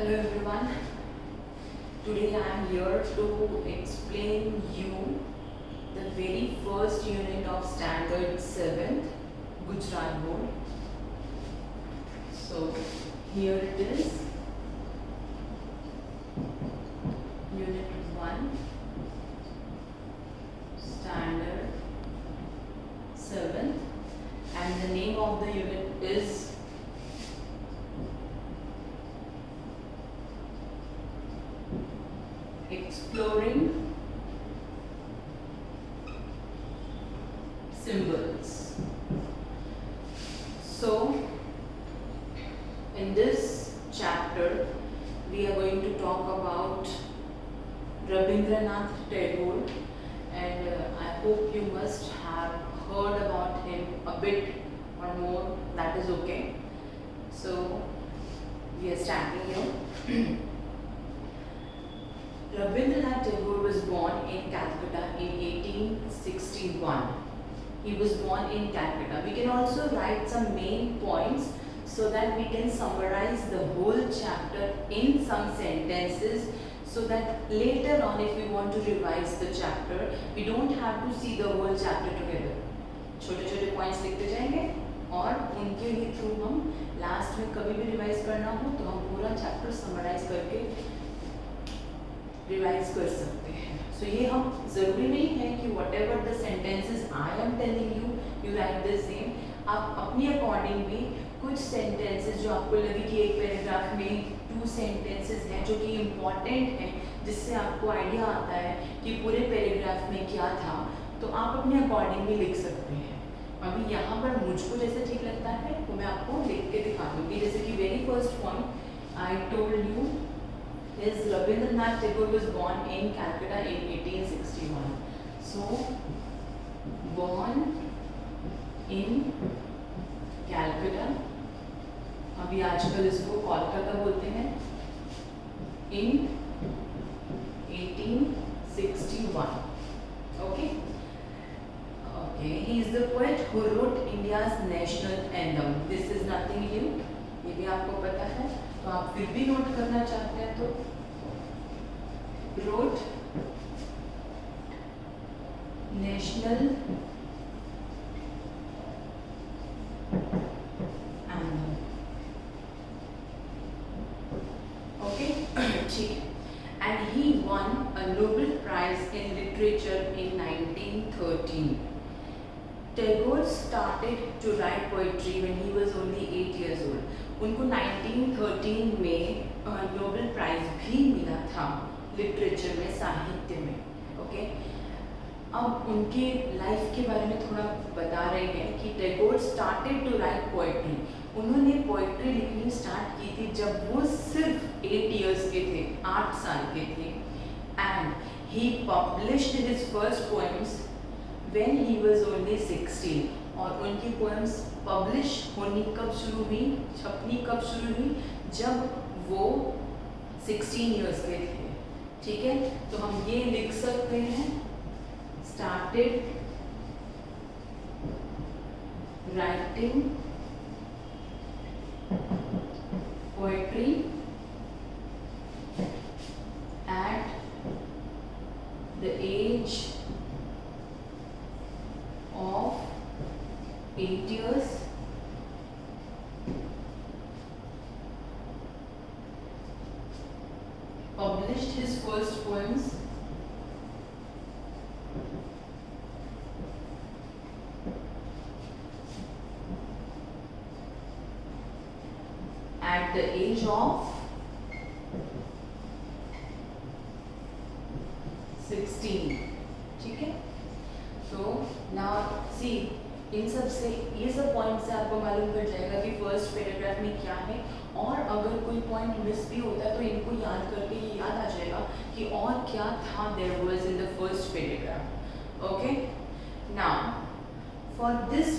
Hello everyone. Today I am here to explain you the very first unit of Standard 7th Gujarat Board. So here it is. Unit 1 Standard 7th, and the name of the unit is Exploring Symbols. So in this chapter we are going to talk about Rabindranath Tagore, and I hope you must have heard about him a bit or more. That is okay. So we are starting here. Rabindranath Tagore was born in Calcutta in 1861. He was born in Calcutta. We can also write some main points so that we can summarize the whole chapter in some sentences, so that later on if we want to revise the chapter, we don't have to see the whole chapter together. छोटे छोटे points लिखते जाएंगे और उनके ही through हम last में कभी भी रिवाइज करना हो तो हम पूरा चैप्टर समराइज करके रिवाइज कर सकते हैं. सो ये हम ज़रूरी नहीं है कि what ever the sentences I am telling you right the same. आप अपनी अकॉर्डिंग भी कुछ सेंटेंसेस जो आपको लगे कि एक पैराग्राफ में 2 सेंटेंसेस हैं जो कि इम्पॉर्टेंट हैं, जिससे आपको आइडिया आता है कि पूरे पैराग्राफ में क्या था, तो आप अपने अकॉर्डिंग भी लिख सकते हैं. अभी यहाँ पर मुझको जैसे ठीक लगता है वो मैं आपको लिख के दिखा दूँगी. जैसे कि very first point I told you is Rabindranath Tagore was born in Calcutta in 1861. So born in Calcutta, अभी आजकल इसको कोलकाता बोलते हैं, in 1861. Okay. Okay. He is the poet who wrote India's national anthem. This is nothing new. ये भी आपको पता है. तो आप फिर भी नोट करना चाहते हैं तो wrote national anthem. Okay. ठीक. And he won a Nobel Prize in Literature in 1913. Tagore started to write poetry when he was only 8 years old. उनको 1913 में नोबेल प्राइज भी मिला था लिटरेचर में, साहित्य में. ओके. अब उनके लाइफ के बारे में थोड़ा बता रहे हैं कि Tagore started to write poetry. उन्होंने पोएट्री लिखनी स्टार्ट की थी जब वो सिर्फ 8 इयर्स के थे, 8 साल के थे. And he published his first poems when he was only 16. और उनकी पोएम्स पब्लिश होनी कब शुरू हुई, छपनी कब शुरू हुई, जब वो 16 इयर्स के थे. ठीक है. तो हम ये लिख सकते हैं, started writing poetry at the age of 8 years. Published his first poems at the age of 16. ठीक है. So now see, इन सब से ये सब पॉइंट से आपको मालूम पड़ जाएगा कि फर्स्ट पैराग्राफ में क्या है, और अगर कोई पॉइंट मिस भी होता है तो इनको याद करके ये याद आ जाएगा कि और क्या था there was in the first paragraph. Okay. Now for this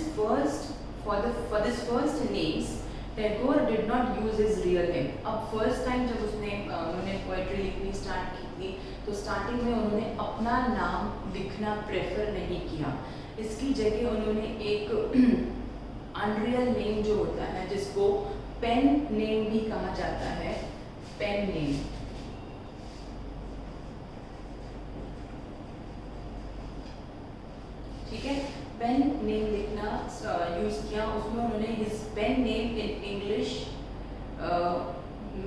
first names Tagore did not use his real name. अब फर्स्ट टाइम जब उन्होंने पोएट्री लिखनी स्टार्ट की थी तो स्टार्टिंग में उन्होंने अपना नाम लिखना प्रेफर नहीं किया. इसकी जगह उन्होंने एक अनरियल नेम जो होता है, जिसको पेन नेम भी कहा जाता है, पेन नेम, ठीक है। पेन नेम लिखना यूज किया, उसमें उन्होंने his pen name in English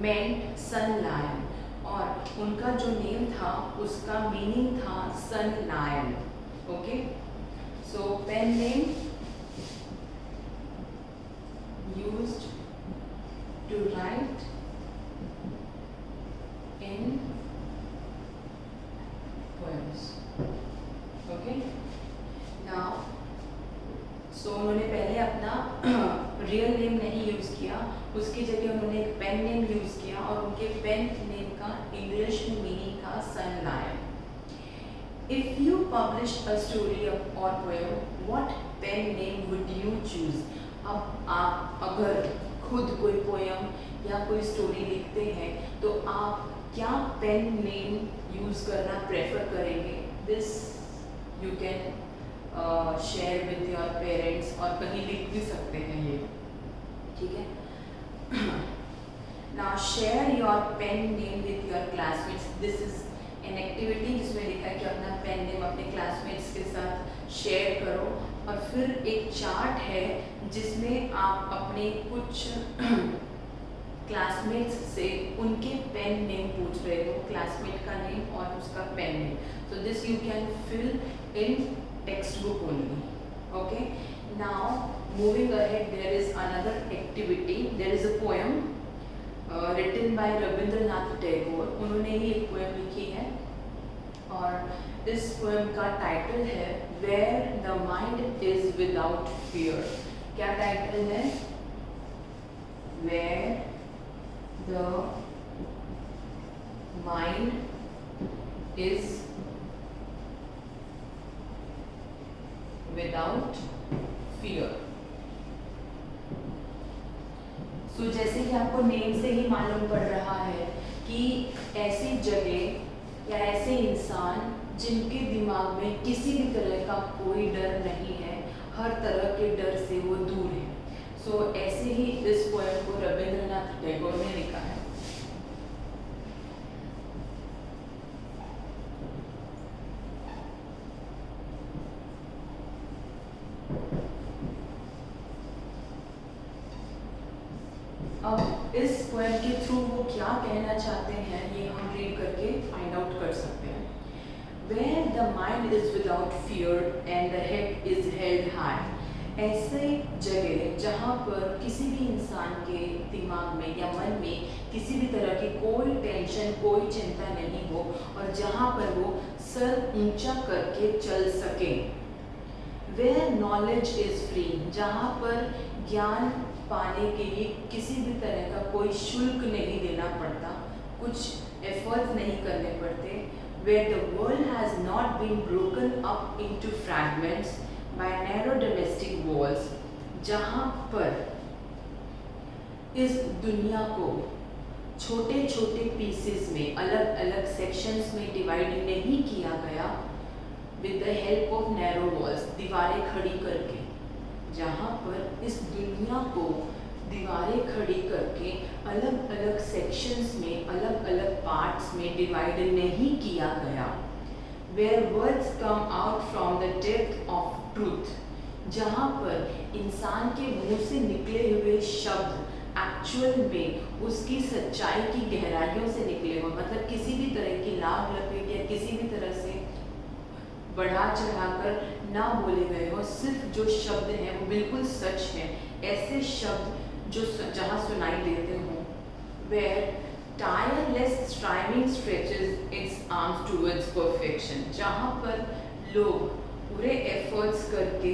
meant son lion, और उनका जो नेम था उसका मीनिंग था son lion. Okay, so pen name used to write in poems. Okay, now so उन्होंने पहले अपना रियल नेम नहीं यूज़ किया, उसकी जगह उन्होंने एक पेन नेम यूज़ किया, और उनके पेन नेम का इंग्लिश में मीनिंग था son lion. If you publish a story और poem, what pen name would you choose? अब आप अगर खुद कोई पोएम या कोई स्टोरी लिखते हैं तो आप क्या पेन नेम यूज़ करना प्रेफर करेंगे? This you can share with your parents, और कहीं लिख भी सकते हैं ये, ठीक है। Now share your pen name with your classmates. This is an activity जिसमें लिखा है कि अपना पेन नेम अपने क्लासमेट्स के साथ शेयर करो, और फिर एक चार्ट है जिसमें आप अपने कुछ क्लासमेट्स से उनके पेन नेम पूछ रहे हो, क्लासमेट का नेम और उसका pen name. So this you can fill in textbook only. Okay, now moving ahead, there is another activity. There is a poem written by Rabindranath Tagore. उन्होंने ही एक पोएम लिखी है, और इस पोएम का टाइटल है Where the Mind is Without Fear। क्या title है? Where the Mind is Without Fear। सो जैसे कि आपको नेम से ही मालूम पड़ रहा है कि ऐसी जगह या ऐसे इंसान जिनके दिमाग में किसी भी तरह का कोई डर नहीं है, हर तरह के डर से वो दूर है। सो ऐसे ही इस पोएम को रविंद्रनाथ टैगोर ने लिखा है। अब इस पोएम के थ्रू वो क्या कहना चाहते हैं ये हम रीड करके फाइंड आउट कर सकते हैं। Where the mind is without fear and the head is held high। ऐसे जगह जहाँ पर किसी भी इंसान के दिमाग में या मन में किसी भी तरह की कोई टेंशन, कोई चिंता नहीं हो, और जहाँ पर वो सर ऊंचा करके चल सके। Where knowledge is free। जहाँ पर ज्ञान पाने के लिए किसी भी तरह का कोई शुल्क नहीं देना पड़ता, कुछ एफर्ट्स नहीं करने पड़ते। Where the world has not been broken up into fragments by narrow domestic walls। जहाँ पर इस दुनिया को छोटे छोटे पीसेस में, अलग अलग सेक्शंस में डिवाइड नहीं किया गया with the help of narrow walls, दीवारें खड़ी करके। जहाँ पर इस दुनिया को दीवारें खड़ी करके अलग अलग सेक्शंस में, अलग अलग पार्ट्स में डिवाइड नहीं किया गया। Where words come out from the depth of truth। जहाँ पर इंसान के मुंह से निकले हुए शब्द एक्चुअल में उसकी सच्चाई की गहराइयों से निकले हो, मतलब किसी भी तरह की लाभ लपेट या किसी भी तरह से बढ़ा चढ़ाकर ना बोले गए हो, सिर्फ जो शब्द हैं वो बिल्कुल सच हैं। ऐसे शब्द जो जहाँ सुनाई देते हों। Where tireless striving stretches its arms towards perfection। जहाँ पर लोग पूरे एफर्ट्स करके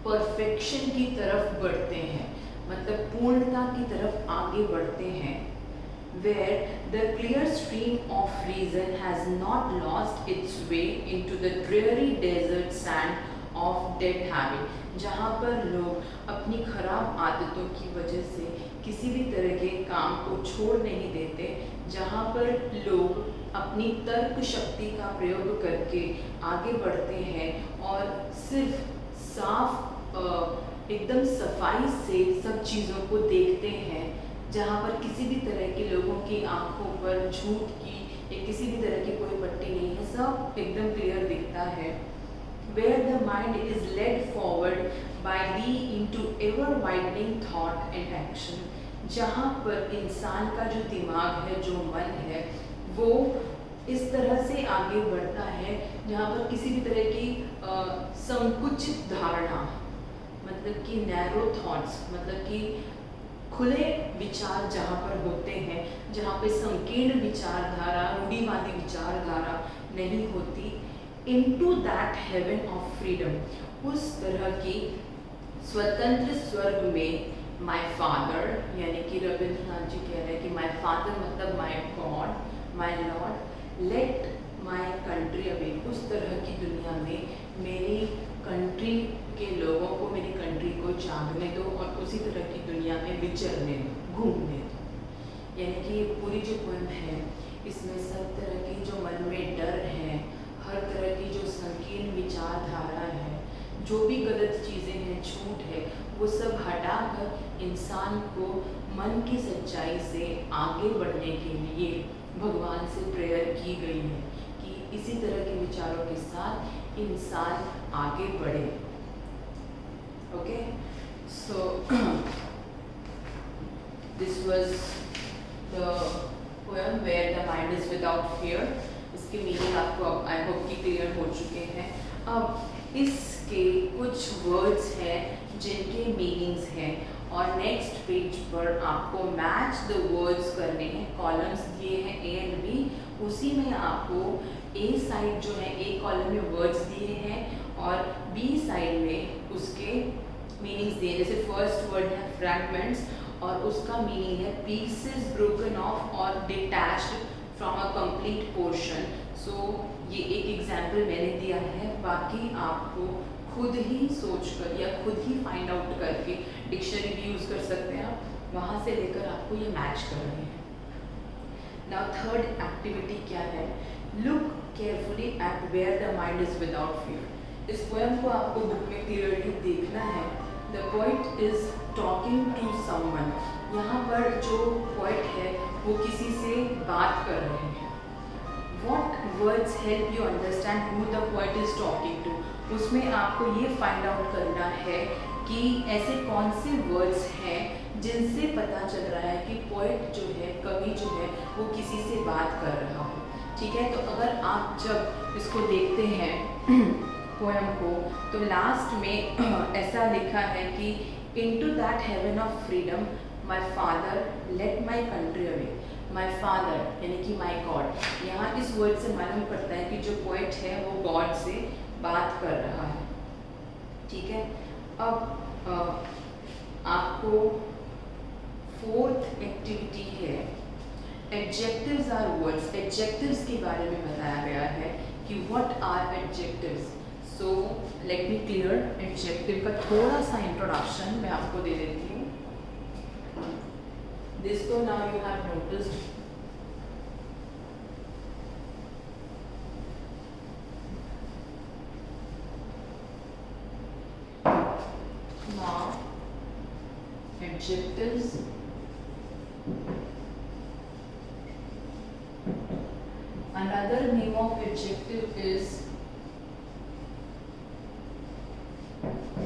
परफेक्शन की तरफ बढ़ते हैं, मतलब पूर्णता की तरफ आगे बढ़ते हैं। Where the clear stream of reason has not lost its way into the dreary desert sand of dead habit। जहाँ पर लोग अपनी खराब आदतों की वजह से किसी भी तरह के काम को छोड़ नहीं देते, जहाँ पर लोग अपनी तर्क शक्ति का प्रयोग करके आगे बढ़ते हैं और सिर्फ साफ एकदम सफाई से सब चीज़ों को देखते हैं। जहाँ पर किसी भी तरह के लोगों की आंखों पर झूठ की या किसी भी तरह की कोई पट्टी नहीं है, सब एकदम क्लियर दिखता है। Where the mind is led forward by the into ever widening thought and action, जहाँ पर इंसान का जो दिमाग है, जो मन है, वो इस तरह से आगे बढ़ता है जहाँ पर किसी भी तरह की संकुचित धारणा, मतलब कि नैरो थॉट्स, मतलब कि खुले विचार जहाँ पर होते हैं, जहाँ पे संकीर्ण विचारधारा, रूढ़िवादी विचारधारा नहीं होती, into that heaven of freedom, उस तरह की स्वतंत्र स्वर्ग में my father, यानी कि रविंद्रनाथ जी कह रहे हैं कि my father मतलब my God, my Lord, let my country away, उस तरह की दुनिया में मेरी कंट्री के लोगों को, मेरी कंट्री को जागने दो और उसी तरह की दुनिया में विचरने दो, घूमने दो। यानी कि ये पूरी जो पोएम है, इसमें सब तरह की जो मन में डर है, हर तरह की जो संकीर्ण विचारधारा है, जो भी गलत चीज़ें हैं, झूठ है, वो सब हटाकर इंसान को मन की सच्चाई से आगे बढ़ने के लिए भगवान से प्रेयर की गई है कि इसी तरह के विचारों के साथ इंसान आगे बढ़े। Okay, so this was the poem where the mind is without fear. इसके मीनिंग आपको आई होप कि क्लियर हो चुके हैं। अब इसके कुछ वर्ड्स हैं जिनके मीनिंग्स हैं और नेक्स्ट पेज पर आपको मैच द वर्ड्स करने हैं। कॉलम्स दिए हैं ए एंड बी, उसी में आपको ए साइड जो है, ए कॉलम में वर्ड्स दिए हैं और बी साइड में उसके मीनिंग्स दिए। जैसे फर्स्ट वर्ड है फ्रैगमेंट्स और उसका मीनिंग है पीसेस ब्रोकन ऑफ और detached from a complete portion. So ये एक एग्जाम्पल मैंने दिया है, बाकी आपको खुद ही सोचकर या खुद ही फाइंड आउट करके डिक्शनरी भी यूज़ कर सकते हैं आप, वहाँ से लेकर आपको ये मैच करनी है। नाउ थर्ड एक्टिविटी क्या है, look carefully at where the mind is without fear. इस पोएम को आपको बुक में क्लियरली देखना है। The poet is talking to someone, यहाँ पर जो पोइट है वो किसी से बात कर रहे हैं। What words help you understand who the poet is talking to? उसमें आपको ये फाइंड आउट करना है कि ऐसे कौन से वर्ड्स हैं जिनसे पता चल रहा है कि पोएट जो है, कवि जो है, वो किसी से बात कर रहा है। ठीक है, तो अगर आप जब इसको देखते हैं पोएम को, तो लास्ट में ऐसा लिखा है कि into that heaven of freedom my father let my country away। my father यानी कि my God, यहाँ इस वर्ड से मालूम पड़ता है कि जो पोएट है वो गॉड से बात कर रहा है। ठीक है, अब आपको फोर्थ एक्टिविटी है एडजेक्टिव्स आर वर्ड्स। एडजेक्टिव्स के बारे में बताया गया है कि what are adjectives. So let me clear adjective का थोड़ा सा इंट्रोडक्शन मैं आपको दे देती हूँ। This तो now you have noticed। Now adjectives another name of adjective is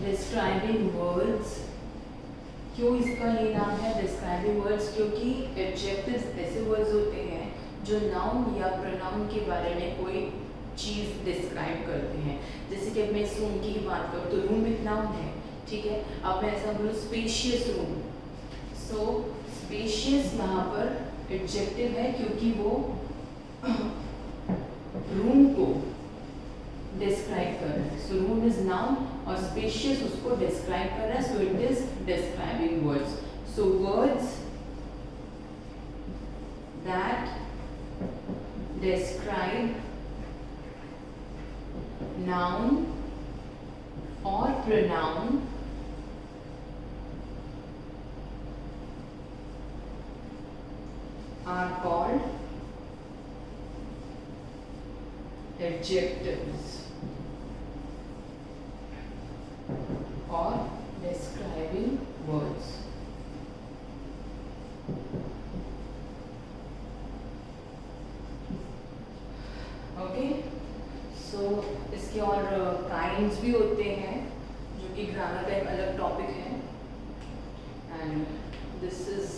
describing words। क्यों इसका ये नाम है डिस्क्राइबिंग वर्ड्स? क्योंकि एडजेक्टिव्स ऐसे वर्ड्स होते हैं जो नाउन या प्रोनाउन के बारे में कोई चीज़ डिस्क्राइब करते हैं। जैसे कि अब मैं इस रूम की ही बात करूँ तो रूम एक नाउन है, ठीक है। अब मैं ऐसा बोलूँ स्पेशियस रूम, सो स्पेशियस यहाँ पर एडजेक्टिव है क्योंकि वो रूम को डिस्क्राइब कर रहा है। सो रूम इज नाउन और स्पेशियस उसको डिस्क्राइब कर रहा है, so it is describing words. So words that describe noun or pronoun are called adjectives or describing words। Okay, so इसके और काइंड्स भी होते हैं जो कि ग्रामर का एक अलग टॉपिक है, एंड दिस इज